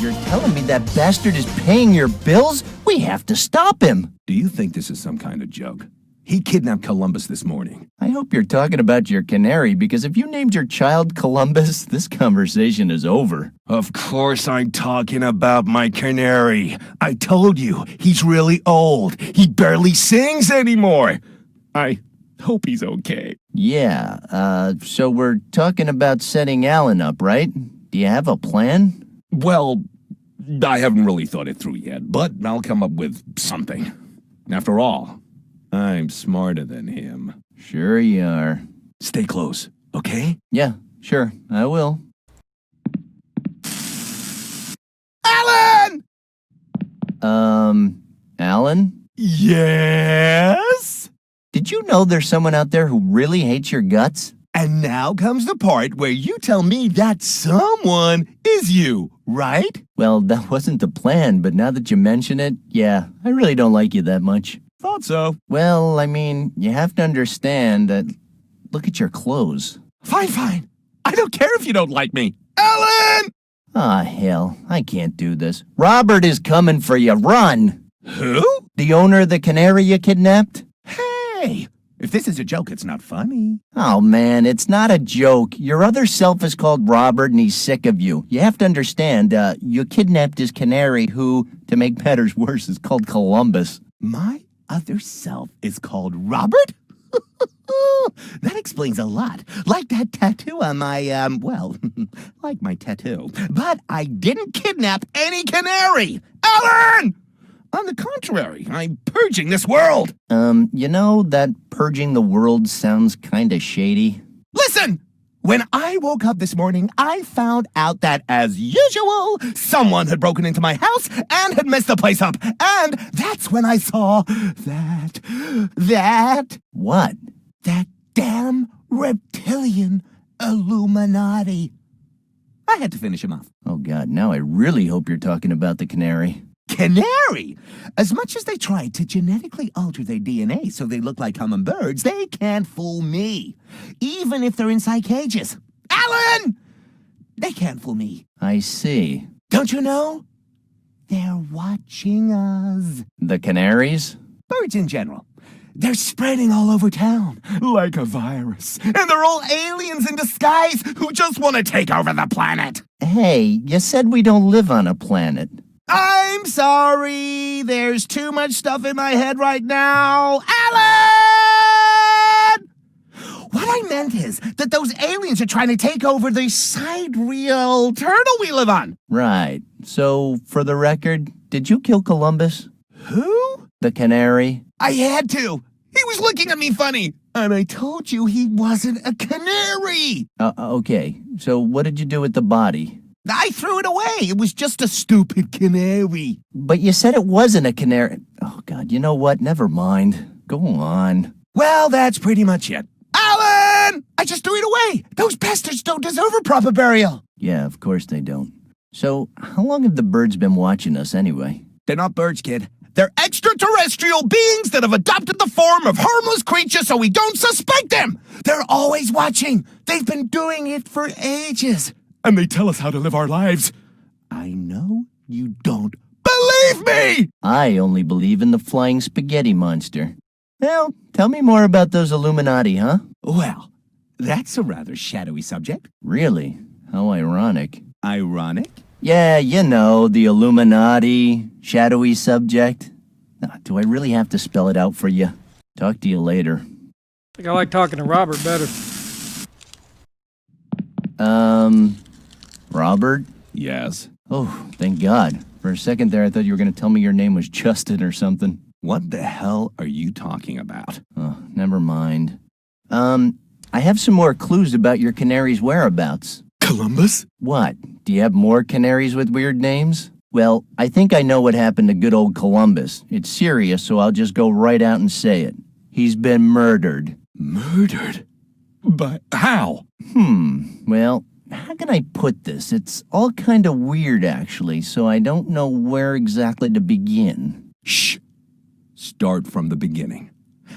You're telling me that bastard is paying your bills? We have to stop him. Do you think this is some kind of joke? He kidnapped Columbus this morning. I hope you're talking about your canary, because if you named your child Columbus, this conversation is over. Of course I'm talking about my canary. I told you, he's really old. He barely sings anymore. I hope he's okay. Yeah, so we're talking about setting Alan up, right? Do you have a plan? Well, I haven't really thought it through yet, but I'll come up with something. After all, I'm smarter than him. Sure you are. Stay close, okay? Yeah, sure, I will. Alan! Alan? Yes? Did you know there's someone out there who really hates your guts? And now comes the part where you tell me that someone is you, right? Well, that wasn't the plan, but now that you mention it, yeah, I really don't like you that much. Thought so. Well, I mean, you have to understand that... Look at your clothes. Fine. I don't care if you don't like me. Alan! Ah, hell, I can't do this. Robert is coming for you. Run! Who? The owner of the canary you kidnapped? Hey, if this is a joke, it's not funny. Oh, man, it's not a joke. Your other self is called Robert, and he's sick of you. You have to understand, you kidnapped his canary, who, to make matters worse, is called Columbus. My other self is called Robert? That explains a lot. Like that tattoo on my, well, like my tattoo. But I didn't kidnap any canary! Alan! On the contrary, I'm purging this world! You know, that purging the world sounds kinda shady. Listen! When I woke up this morning, I found out that, as usual, someone had broken into my house and had messed the place up. And that's when I saw that... What? That damn reptilian Illuminati. I had to finish him off. Oh, God, now I really hope you're talking about the canary. Canary! As much as they tried to genetically alter their DNA so they look like common birds, they can't fool me. Even if they're inside cages. Alan! They can't fool me. I see. Don't you know? They're watching us. The canaries? Birds in general. They're spreading all over town, like a virus. And they're all aliens in disguise who just want to take over the planet. Hey, you said we don't live on a planet. I'm sorry, there's too much stuff in my head right now. Alan! What I meant is that those aliens are trying to take over the sidereal turtle we live on. Right. So, for the record, did you kill Columbus? Who? The canary? I had to. He was looking at me funny. And I told you he wasn't a canary. Okay. So, what did you do with the body? I threw it away. It was just a stupid canary. But you said it wasn't a canary. Oh, God, you know what? Never mind. Go on. Well, that's pretty much it. Alan! I just threw it away. Those bastards don't deserve a proper burial. Yeah, of course they don't. So, how long have the birds been watching us anyway? They're not birds, kid. They're extraterrestrial beings that have adopted the form of harmless creatures so we don't suspect them. They're always watching. They've been doing it for ages. And they tell us how to live our lives. I know you don't believe me! I only believe in the flying spaghetti monster. Well, tell me more about those Illuminati, huh? Well, that's a rather shadowy subject. Really? How ironic. Ironic? Yeah, you know, the Illuminati, shadowy subject. Do I really have to spell it out for you? Talk to you later. I think I like talking to Robert better. Robert? Yes. Oh, thank God. For a second there, I thought you were going to tell me your name was Justin or something. What the hell are you talking about? Oh, never mind. I have some more clues about your canary's whereabouts. Columbus? What? Do you have more canaries with weird names? Well, I think I know what happened to good old Columbus. It's serious, so I'll just go right out and say it. He's been murdered. Murdered? But how? Well, how can I put this? It's all kind of weird, actually, so I don't know where exactly to begin. Shh. Start from the beginning.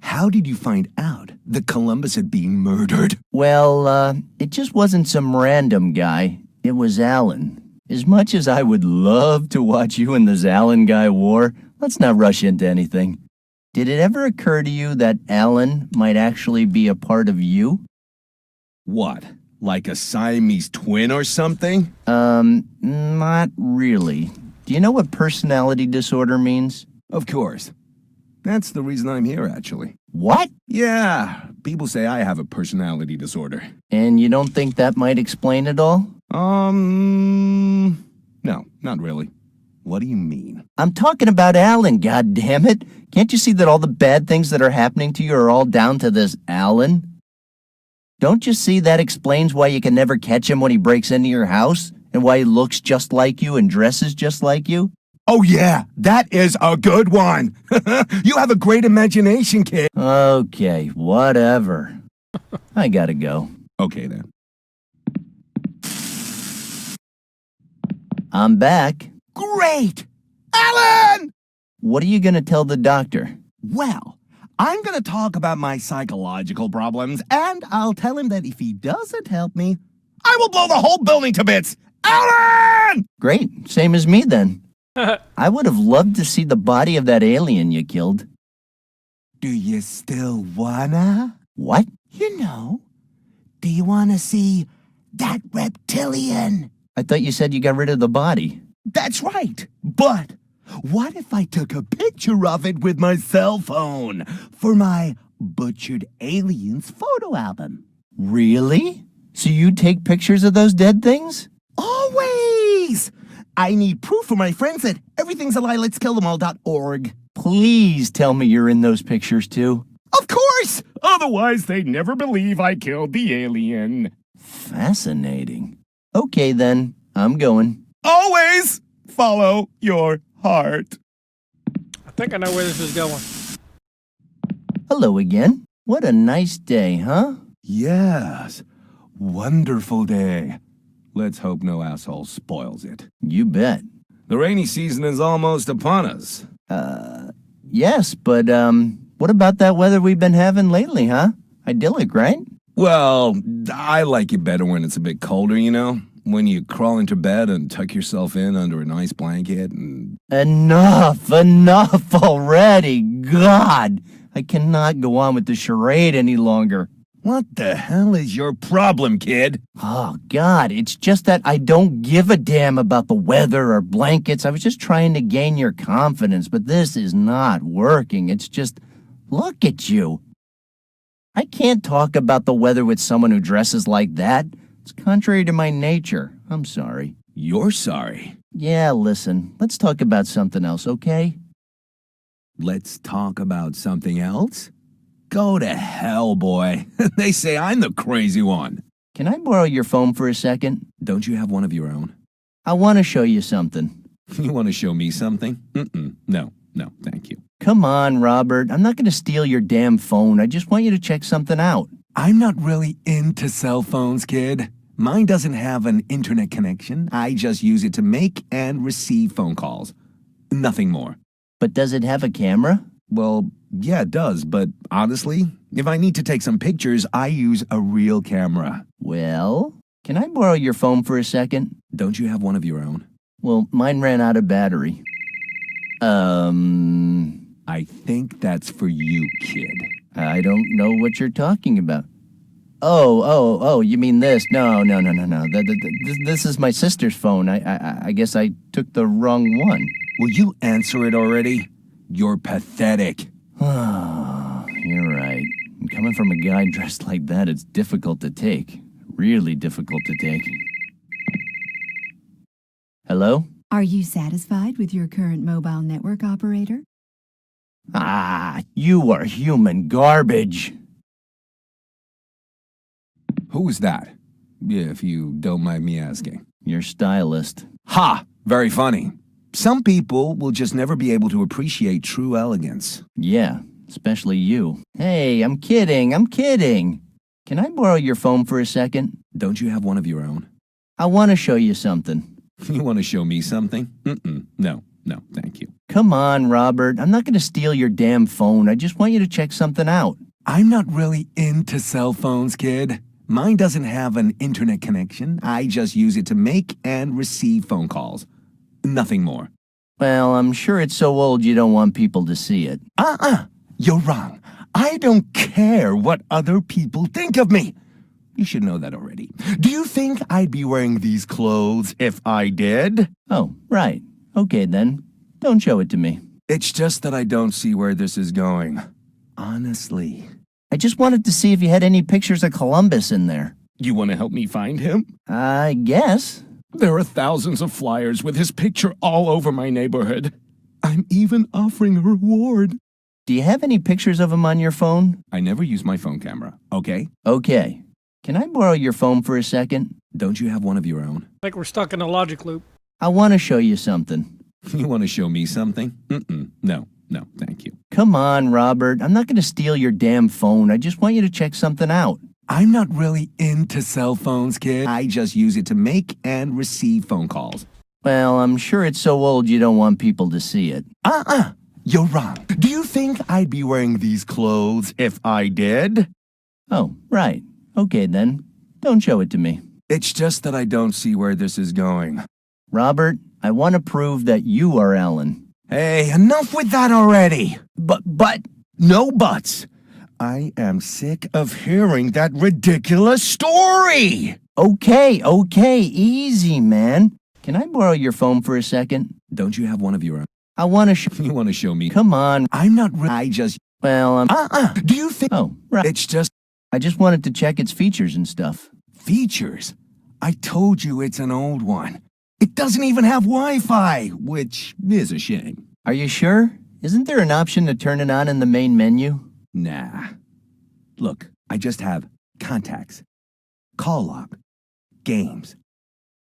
How did you find out that Columbus had been murdered? Well, it just wasn't some random guy. It was Alan. As much as I would love to watch you and this Alan guy war, let's not rush into anything. Did it ever occur to you that Alan might actually be a part of you? What? Like a Siamese twin or something? Not really. Do you know what personality disorder means? Of course. That's the reason I'm here, actually. What? Yeah, people say I have a personality disorder. And you don't think that might explain it all? No, not really. What do you mean? I'm talking about Alan, goddammit. Can't you see that all the bad things that are happening to you are all down to this Alan? Don't you see that explains why you can never catch him when he breaks into your house? And why he looks just like you and dresses just like you? Oh yeah, that is a good one. You have a great imagination, kid. Okay, whatever. I gotta go. Okay then. I'm back. Great! Alan! What are you gonna tell the doctor? Well, I'm gonna talk about my psychological problems, and I'll tell him that if he doesn't help me, I will blow the whole building to bits! Alan! Great, same as me then. I would have loved to see the body of that alien you killed. Do you still wanna? What? You know, do you wanna see that reptilian? I thought you said you got rid of the body. That's right, but what if I took a picture of it with my cell phone for my butchered aliens photo album? Really? So you take pictures of those dead things? Always! I need proof for my friends that everything's a lie, let's kill them all.org. Please tell me you're in those pictures too. Of course! Otherwise, they'd never believe I killed the alien. Fascinating. Okay then, I'm going. Always follow your heart. I think I know where this is going. Hello again. What a nice day, huh? Yes, wonderful day. Let's hope no asshole spoils it. You bet. The rainy season is almost upon us. Yes, but, what about that weather we've been having lately, huh? Idyllic, right? Well, I like it better when it's a bit colder, you know? When you crawl into bed and tuck yourself in under a nice blanket and... Enough already. God, I cannot go on with the charade any longer. What the hell is your problem, kid? Oh, God, it's just that I don't give a damn about the weather or blankets. I was just trying to gain your confidence, but this is not working. It's just, look at you. I can't talk about the weather with someone who dresses like that. It's contrary to my nature. I'm sorry. You're sorry. Yeah, listen, let's talk about something else, okay? Let's talk about something else? Go to hell, boy. They say I'm the crazy one. Can I borrow your phone for a second? Don't you have one of your own? I want to show you something. You want to show me something? No, thank you. Come on, Robert. I'm not going to steal your damn phone. I just want you to check something out. I'm not really into cell phones, kid. Mine doesn't have an internet connection. I just use it to make and receive phone calls. Nothing more. But does it have a camera? Well, yeah, it does, but honestly, if I need to take some pictures, I use a real camera. Well, can I borrow your phone for a second? Don't you have one of your own? Well, mine ran out of battery. I think that's for you, kid. I don't know what you're talking about. Oh, you mean this? No. This is my sister's phone. I guess I took the wrong one. Will you answer it already? You're pathetic. Oh, you're right. And coming from a guy dressed like that, it's difficult to take. Really difficult to take. Hello? Are you satisfied with your current mobile network operator? You are human garbage. Who's that? If you don't mind me asking. Your stylist. Ha! Very funny. Some people will just never be able to appreciate true elegance. Yeah, especially you. Hey, I'm kidding. Can I borrow your phone for a second? Don't you have one of your own? I want to show you something. You want to show me something? No, thank you. Come on, Robert. I'm not going to steal your damn phone. I just want you to check something out. I'm not really into cell phones, kid. Mine doesn't have an internet connection. I just use it to make and receive phone calls. Nothing more. Well, I'm sure it's so old you don't want people to see it. You're wrong. I don't care what other people think of me. You should know that already. Do you think I'd be wearing these clothes if I did? Oh, right. Okay, then. Don't show it to me. It's just that I don't see where this is going. Honestly. I just wanted to see if you had any pictures of Columbus in there. You want to help me find him? I guess. There are thousands of flyers with his picture all over my neighborhood. I'm even offering a reward. Do you have any pictures of him on your phone? I never use my phone camera, okay? Okay. Can I borrow your phone for a second? Don't you have one of your own? I think we're stuck in a logic loop. I want to show you something. You want to show me something? No, thank you. Come on, Robert. I'm not going to steal your damn phone. I just want you to check something out. I'm not really into cell phones, kid. I just use it to make and receive phone calls. Well, I'm sure it's so old you don't want people to see it. You're wrong. Do you think I'd be wearing these clothes if I did? Oh, right. Okay, then. Don't show it to me. It's just that I don't see where this is going. Robert, I want to prove that you are Ellen. Hey, enough with that already. But... No buts. I am sick of hearing that ridiculous story. Okay, easy, man. Can I borrow your phone for a second? Don't you have one of your own? I want to You want to show me? Come on. I'm not I just... Well, Do you think... Oh, right. It's just... I just wanted to check its features and stuff. Features? I told you it's an old one. It doesn't even have Wi-Fi, which is a shame. Are you sure? Isn't there an option to turn it on in the main menu? Nah. Look, I just have contacts, call log, games,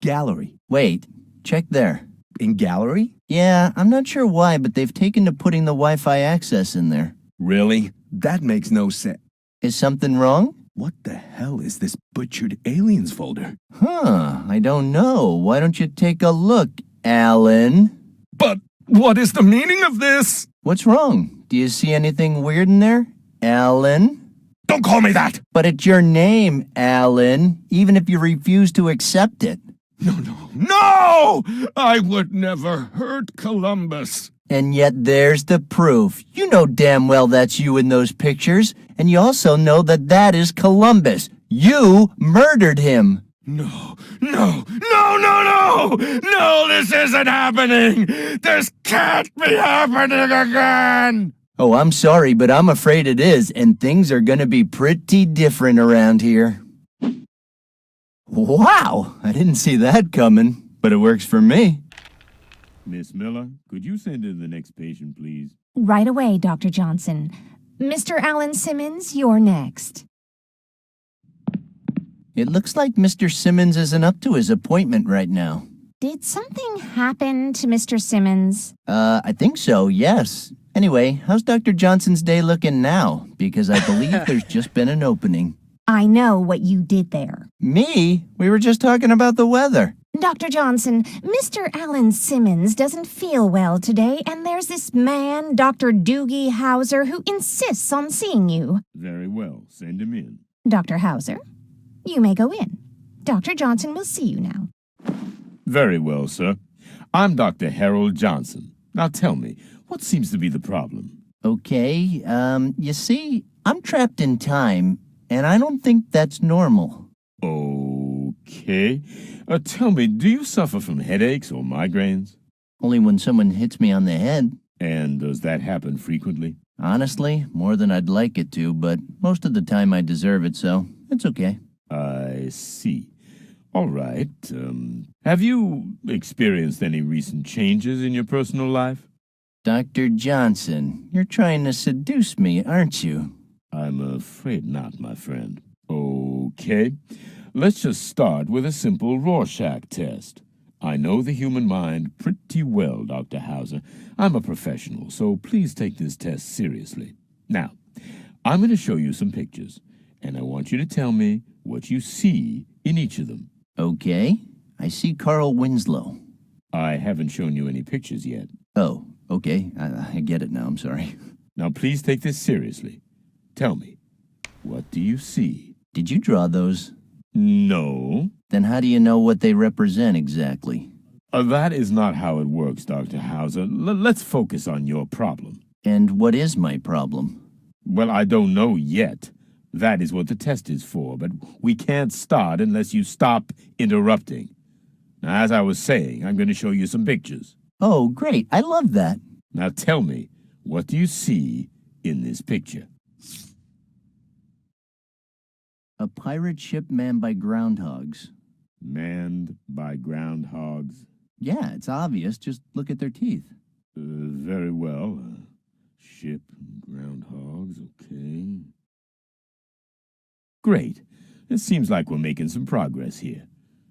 gallery. Wait, check there. In gallery? Yeah, I'm not sure why, but they've taken to putting the Wi-Fi access in there. Really? That makes no sense. Is something wrong? What the hell is this butchered aliens folder? I don't know. Why don't you take a look, Alan? But what is the meaning of this? What's wrong? Do you see anything weird in there, Alan? Don't call me that! But it's your name, Alan, even if you refuse to accept it. No! I would never hurt Columbus. And yet there's the proof. You know damn well that's you in those pictures, and you also know that that is Columbus. You murdered him. No, this isn't happening! This can't be happening again! Oh, I'm sorry, but I'm afraid it is, and things are gonna be pretty different around here. Wow, I didn't see that coming, but it works for me. Miss Miller, could you send in the next patient, please? Right away, Dr. Johnson. Mr. Alan Simmons, you're next. It looks like Mr. Simmons isn't up to his appointment right now. Did something happen to Mr. Simmons? I think so, yes. Anyway, how's Dr. Johnson's day looking now? Because I believe there's just been an opening. I know what you did there. Me? We were just talking about the weather. Dr. Johnson, Mr. Alan Simmons doesn't feel well today, and there's this man, Dr. Doogie Howser, who insists on seeing you. Very well. Send him in. Dr. Howser, you may go in. Dr. Johnson will see you now. Very well, sir. I'm Dr. Harold Johnson. Now tell me, what seems to be the problem? Okay, you see, I'm trapped in time, and I don't think that's normal. Okay. Tell me, do you suffer from headaches or migraines? Only when someone hits me on the head. And does that happen frequently? Honestly, more than I'd like it to, but most of the time I deserve it, so it's okay. I see. All right. Have you experienced any recent changes in your personal life? Dr. Johnson, you're trying to seduce me, aren't you? I'm afraid not, my friend. Okay. Let's just start with a simple Rorschach test. I know the human mind pretty well, Dr. Hauser. I'm a professional, so please take this test seriously. Now, I'm going to show you some pictures, and I want you to tell me what you see in each of them. Okay. I see Carl Winslow. I haven't shown you any pictures yet. Oh, okay. I get it now. I'm sorry. Now, please take this seriously. Tell me, what do you see? Did you draw those? No. Then how do you know what they represent exactly? That is not how it works, Dr. Hauser. Let's focus on your problem. And what is my problem? Well, I don't know yet. That is what the test is for, but we can't start unless you stop interrupting. Now, as I was saying, I'm going to show you some pictures. Oh, great. I love that. Now tell me, what do you see in this picture? A pirate ship manned by groundhogs. Manned by groundhogs? Yeah, it's obvious. Just look at their teeth. Very well. Ship, groundhogs, okay. Great. It seems like we're making some progress here.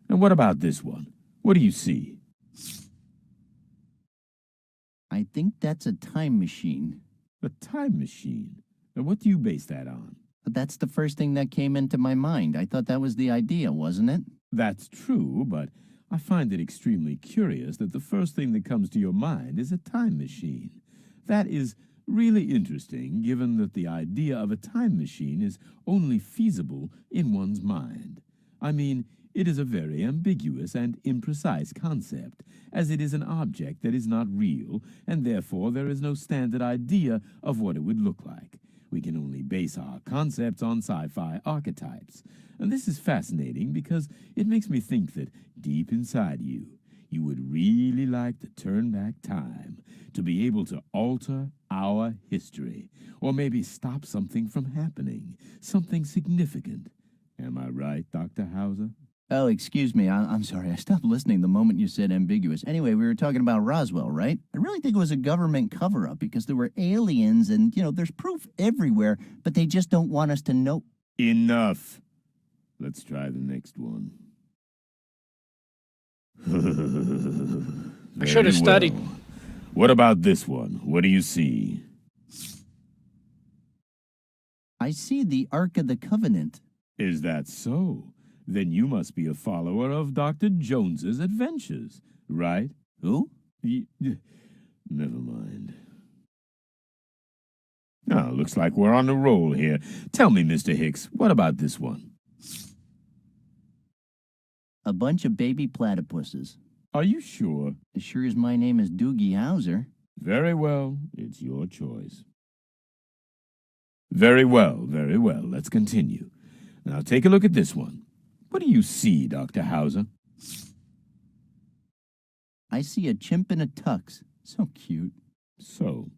And what about this one? What do you see? I think that's a time machine. A time machine? And what do you base that on? But that's the first thing that came into my mind. I thought that was the idea, wasn't it? That's true, but I find it extremely curious that the first thing that comes to your mind is a time machine. That is really interesting, given that the idea of a time machine is only feasible in one's mind. I mean, it is a very ambiguous and imprecise concept, as it is an object that is not real, and therefore there is no standard idea of what it would look like. We can only base our concepts on sci-fi archetypes. And this is fascinating because it makes me think that deep inside you, you would really like to turn back time, to be able to alter our history, or maybe stop something from happening, something significant. Am I right, Dr. Hauser? Oh, excuse me. I'm sorry. I stopped listening the moment you said ambiguous. Anyway, we were talking about Roswell, right? I really think it was a government cover-up because there were aliens and, there's proof everywhere, but they just don't want us to know. Enough. Let's try the next one. I should have studied. Well. What about this one? What do you see? I see the Ark of the Covenant. Is that so? Then you must be a follower of Dr. Jones's adventures, right? Who? Never mind. Now, looks like we're on a roll here. Tell me, Mr. Hicks, what about this one? A bunch of baby platypuses. Are you sure? As sure as my name is Doogie Howser. Very well. It's your choice. Very well, very well. Let's continue. Now, take a look at this one. What do you see, Dr. Hauser? I see a chimp in a tux. So cute. So,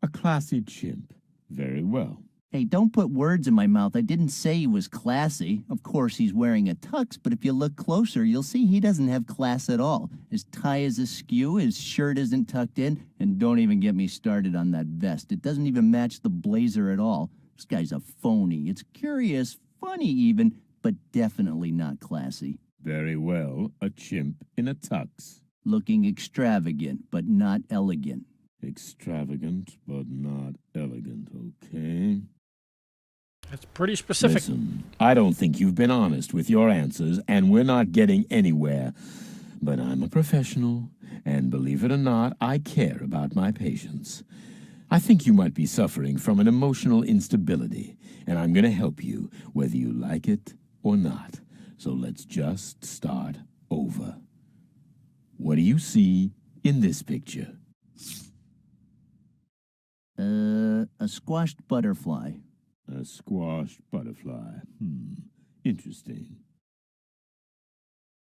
a classy chimp. Very well. Hey, don't put words in my mouth. I didn't say he was classy. Of course, he's wearing a tux, but if you look closer, you'll see he doesn't have class at all. His tie is askew, his shirt isn't tucked in, and don't even get me started on that vest. It doesn't even match the blazer at all. This guy's a phony. It's curious, funny even, but definitely not classy. Very well. A chimp in a tux. Looking extravagant, but not elegant. Extravagant, but not elegant, okay? That's pretty specific. Listen, I don't think you've been honest with your answers, and we're not getting anywhere. But I'm a professional, and believe it or not, I care about my patients. I think you might be suffering from an emotional instability, and I'm going to help you, whether you like it or not. So let's just start over. What do you see in this picture? A squashed butterfly. A squashed butterfly. Interesting.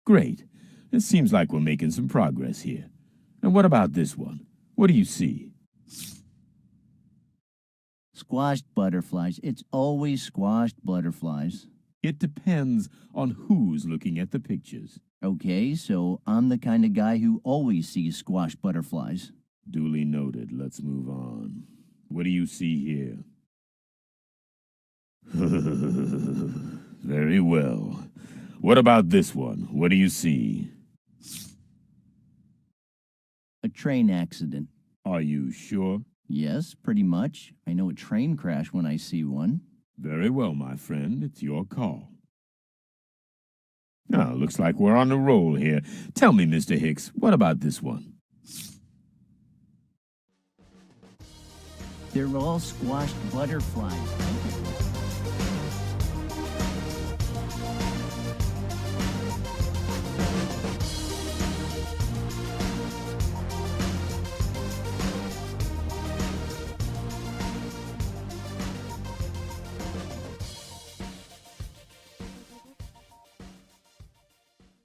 Great. It seems like we're making some progress here. And what about this one? What do you see? Squashed butterflies. It's always squashed butterflies. It depends on who's looking at the pictures. Okay, so I'm the kind of guy who always sees squashed butterflies. Duly noted. Let's move on. What do you see here? Very well. What about this one? What do you see? A train accident. Are you sure? Yes, pretty much. I know a train crash when I see one. Very well, my friend. It's your call. Now, looks like we're on a roll here. Tell me, Mr. Hicks, what about this one? They're all squashed butterflies.